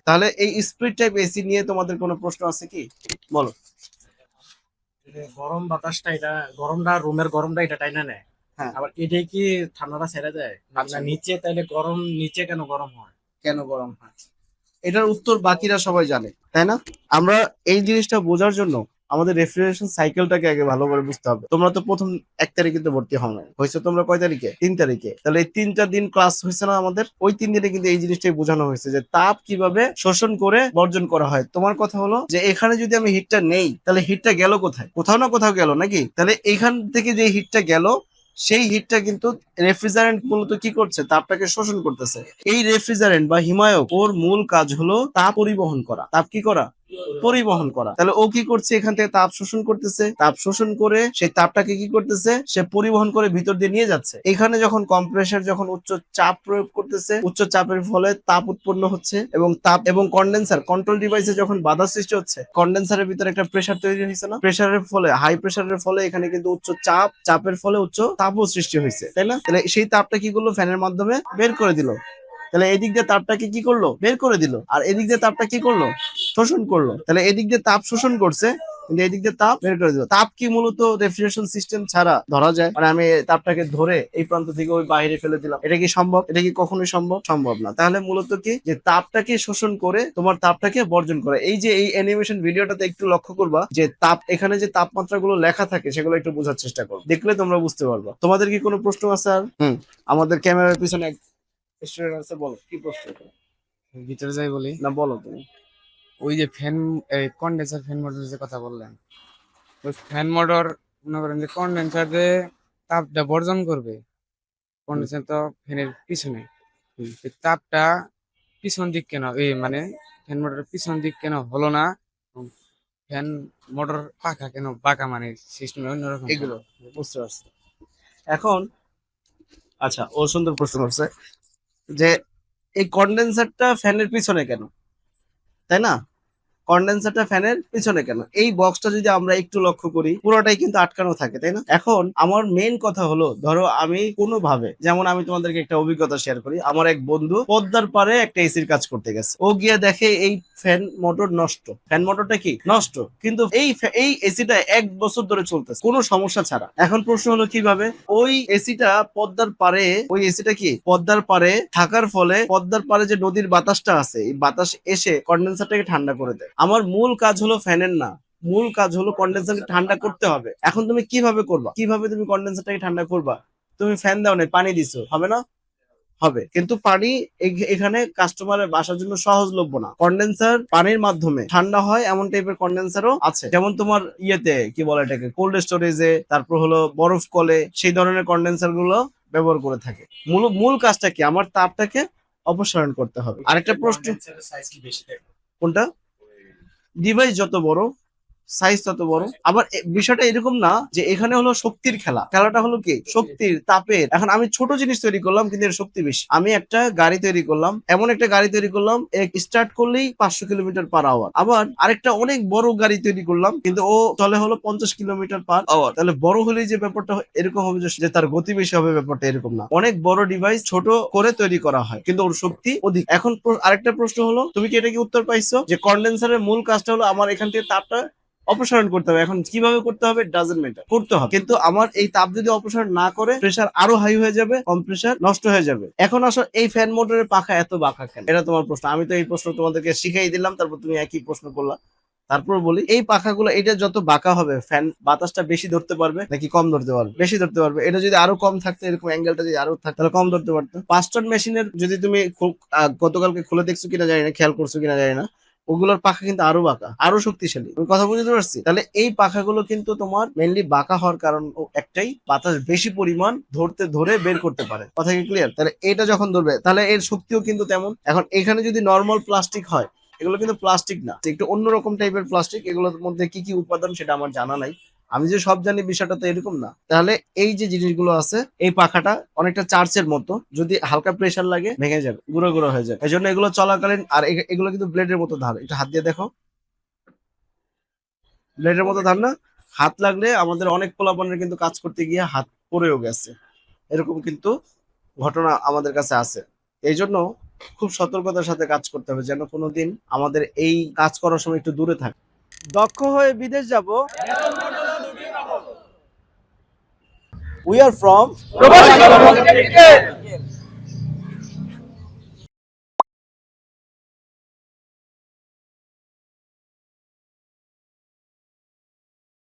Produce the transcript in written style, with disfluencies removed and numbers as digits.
তাহলে এই split type AC নিয়ে তোমাদের কোনো প্রশ্ন আছে কি? বলো। গরম বাতাসটা এটা, গরমটা রুমের গরমটা এটা টাইনা নেয়, হ্যাঁ। আবার এটাই কি ঠান্ডাটা ছেড়ে দেয় না আচ্ছা, না নিচে? তাইলে গরম নিচে কেন গরম হয়? কেন গরম হয় এটার উত্তর বাকিরা সবাই জানে, তাই না? আমরা এই জিনিসটা বোঝার জন্য আমাদের রেফ্রিজারেশন সাইকেলটাকে আগে ভালো করে বুঝতে হবে। তোমরা তো প্রথম 1 তারিখে তো ভর্তি হও না, হয়েছে তোমরা কয় তারিখে? 3 তারিখে। তাহলে এই 3টা দিন ক্লাস হয়েছে না আমাদের? ওই 3 দিনে কিন্তু এই জিনিসটাই বোঝানো হয়েছে যে তাপ কিভাবে শোষণ করে বর্জন করা হয়। তোমার কথা হলো যে এখানে যদি আমি হিটটা নেই, তাহলে হিটটা গেল কোথায়? কোথাও না কোথাও গেল নাকি? তাহলে এখান থেকে যে হিটটা গেল, সেই হিটটা কিন্তু রেফ্রিজারেন্ট মূলত কি করছে? তাপটাকে শোষণ করতেছে। এই রেফ্রিজারেন্ট বা হিমায়ক, ওর মূল কাজ হলো তাপ পরিবহন করা। তাপ কি করা? পরিবহন করা। তাহলে ও কি করছে? এখান থেকে তাপ শোষণ করতেছে, তাপ শোষণ করে সেই তাপটাকে কি করতেছে? সে পরিবহন করে ভিতর দিয়ে নিয়ে যাচ্ছে। এখানে যখন কম্প্রেসর যখন উচ্চ চাপ প্রয়োগ করতেছে, উচ্চ চাপের ফলে তাপ উৎপন্ন হচ্ছে, এবং তাপ এবং কন্ডেন্সার কন্ট্রোল ডিভাইসে যখন বাধা সৃষ্টি হচ্ছে, কন্ডেন্সারের ভিতরে একটা প্রেসার তৈরি হয়েছে না? প্রেসারের ফলে, হাই প্রেসারের ফলে এখানে কিন্তু উচ্চ চাপ, চাপের ফলে উচ্চ তাপও সৃষ্টি হয়েছে, তাই না? তাহলে সেই তাপটা কি করলো? ফ্যানের মাধ্যমে বের করে দিল। তাহলে এদিক দিয়ে তাপটাকে কি করলো? বের করে দিল। আর এদিক দিয়ে তাপটা কি করলো? শোষণ করলো। তাহলে এদিক দিয়ে তাপ শোষণ করছে, কিন্তু এদিক দিয়ে তাপ বের করে দিল। তাপ কি মূলত রেফ্রিজারেশন সিস্টেম ছাড়া ধরা যায়? মানে আমি তাপটাকে ধরে এই প্রান্ত থেকে ওই বাইরে ফেলে দিলাম, এটা কি সম্ভব? এটা কি কখনোই সম্ভব? সম্ভব না। তাহলে মূলত কি, যে তাপটাকে শোষণ করে তোমার তাপটাকে বর্জন করে। এই যে এই অ্যানিমেশন ভিডিওটাতে একটু লক্ষ্য করবা যে তাপ, এখানে যে তাপমাত্রা গুলো লেখা থাকে সেগুলো একটু বোঝার চেষ্টা করো, দেখলে তোমরা বুঝতে পারবা। তোমাদের কি কোনো প্রশ্ন আছে আর? আমাদের ক্যামেরার পিছনে স্টুডেন্ট আছে, বলো কি প্রশ্ন? ভিতরে যাই বলি। না, বলো তুমি। ওই যে ফ্যান, কন্ডেন্সার ফ্যান মোটর যে কথা বললেন, ওই ফ্যান মোটর মনে করেন যে কন্ডেন্সার যে তাপটা বর্জন করবে, হুম, কন্ডেন্সার তো ফ্যানের পিছনে, হুম। এই তাপটা পিছন দিক কেন, এই মানে ফ্যান মোটরের পিছন দিক কেন হলো না? ফ্যান মোটর পাখা কেন বাঁকা, মানে সিস্টেম অন্যরকম কেন? এগুলো বুঝতে পারছি এখন। আচ্ছা, ও সুন্দর প্রশ্ন করছে যে এই কন্ডেন্সারটা ফ্যানের পিছনে কেন, তাই না? কন্ডেন্সারটা ফ্যানের পিছনে কেন? এই বক্সটা যদি আমরা একটু লক্ষ্য করি, পুরোটাই কিন্তু আটকানো থাকে, তাই না? এখন আমার মেইন কথা হলো, ধরো আমি কোনোভাবে, যেমন আমি তোমাদেরকে একটা অভিজ্ঞতা শেয়ার করি। আমার এক বন্ধু পদ্মার পারে একটা এসির কাজ করতে গেছে। ও গিয়ে দেখে এই ফ্যান মোটর নষ্ট, ফ্যান মোটরটা কি নষ্ট, কিন্তু এই এসিটা 1 বছর ধরে চলতেছে কোনো সমস্যা ছাড়া। এখন প্রশ্ন হলো কিভাবে ওই এসিটা পদ্মার পারে, ওই এসিটা কি পদ্মার পারে থাকার ফলে পদ্মার পারে যে নদীর বাতাসটা আছে, এই বাতাস এসে কন্ডেন্সারটাকে ঠান্ডা করে দেয়। আমার মূল কাজ হলো ফ্যানের না, মূল কাজ হলো কন্ডেন্সারকে ঠান্ডা করতে হবে। এখন তুমি কিভাবে করবা? কিভাবে তুমি কন্ডেন্সারটাকে ঠান্ডা করবা? তুমি ফ্যান দাও না, পানি দিছো, হবে না? হবে, কিন্তু পানি এখানে কাস্টমারের বাসার জন্য সহজলভ্য না। কন্ডেন্সার পানির মাধ্যমে ঠান্ডা হয় এমন টাইপের কন্ডেন্সারও আছে, যেমন তোমার ইয়েতে কি বলে এটাকে, কোল্ড স্টোরেজে, তারপর হলো বরফ কলে, সেই ধরনের কন্ডেন্সার গুলো ব্যবহার করে থাকে। মূল মূল কাজটা কি? আমার তাপটাকে অপসারণ করতে হবে। আরেকটা প্রশ্ন, সাইজ কি বেশি থাকে? কোনটা? ডিভাইস যত বড়, সাইজ তত বড়। আবার বিষয়টা এরকম না যে এখানে হলো শক্তির খেলা, খেলাটা হলো কি শক্তির, তাপের। এখন আমি ছোট জিনিস তৈরি করলাম কিন্তু এর শক্তি বেশি। আমি একটা গাড়ি তৈরি করলাম, এমন একটা গাড়ি তৈরি করলাম স্টার্ট করলেই 500 কিলোমিটার পার আওয়ার। আবার আরেকটা অনেক বড় গাড়ি তৈরি করলাম কিন্তু ও চলে হলো 50 কিলোমিটার পার আওয়ার। তাহলে বড় হলেই যে ব্যাপারটা এরকম হবে যে তার গতি বেশি হবে, ব্যাপারটা এরকম না। অনেক বড় ডিভাইস ছোট করে তৈরি করা হয় কিন্তু ওর শক্তি অধিক। এখন আরেকটা প্রশ্ন হলো, তুমি কি এটা কি উত্তর পাইছো যে কন্ডেন্সারের মূল কাজটা হলো আমার এখান থেকে তাপটা অপসারণ করতে হবে। এখন কিভাবে করতে হবে ডাজন্ট ম্যাটার, করতে হবে। কিন্তু আমার এই তাপ যদি অপসারণ না করে, প্রেসার আরো হাই হয়ে যাবে, কম্প্রেসার নষ্ট হয়ে যাবে। এখন আসো, এই ফ্যান মোটরের পাখা এত বাঁকা কেন? এটা তোমার প্রশ্ন। আমি তো এই প্রশ্ন তোমাদেরকে শিখাই দিলাম, তারপর তুমি একই প্রশ্ন করলা। তারপর বলি, এই পাখাগুলো এটা যত বাঁকা হবে, ফ্যান বাতাসটা বেশি ধরতে পারবে নাকি কম ধরতে পারবে? বেশি ধরতে পারবে। এটা যদি আরো কম থাকতো, এরকম অ্যাঙ্গেলটা যদি আরো থাকতো, তাহলে কম ধরতে পারতো। পাঁচটন মেশিনের যদি তুমি গতকালকে খুলে দেখছো কিনা জানি না, খেয়াল করছো কিনা জানি না, ওগুলোর পাখা কিন্তু আরো বাঁকা, আরো শক্তিশালী। আমি কথা বুঝতে পারছি? তাহলে এই পাখাগুলো কিন্তু তোমার মেনলি বাঁকা হওয়ার কারণ একটাই, বাতাস বেশি পরিমাণ ধরে বের করতে পারে। কথা কি ক্লিয়ার? তাহলে এটা যখন ধরবে, তাহলে এর শক্তিও কিন্তু তেমন। এখন এখানে যদি নর্মাল প্লাস্টিক হয়, এগুলো কিন্তু প্লাস্টিক না, একটু অন্যরকম টাইপের প্লাস্টিক। এগুলোর মধ্যে কি কি উপাদান সেটা আমার জানা নাই। আমি যে সব জানি বিষয়টা তো এরকম না। তাহলে এই যে জিনিসগুলো আছে, এই পাখাটা অনেকটা চার্চের মতো, যদি হালকা প্রেসার লাগে ভেঙে যাবে, গুঁড়ো গুঁড়ো হয়ে যায়। এই জন্য এগুলো চলাকালীন, আর এগুলো কিন্তু ব্লেডের মতো ধার। এটা হাত দিয়ে দেখো, ব্লেডের মতো ধার না? হাত লাগলে আমাদের অনেক পোলাপানের কিন্তু কাজ করতে গিয়ে হাত পড়েও গেছে, এরকম কিন্তু ঘটনা আমাদের কাছে আছে। এই জন্য খুব সতর্কতার সাথে কাজ করতে হবে যেন কোনোদিন আমাদের এই কাজ করার সময় একটু দূরে থাকে। দক্ষ হয়ে বিদেশ যাব। We are from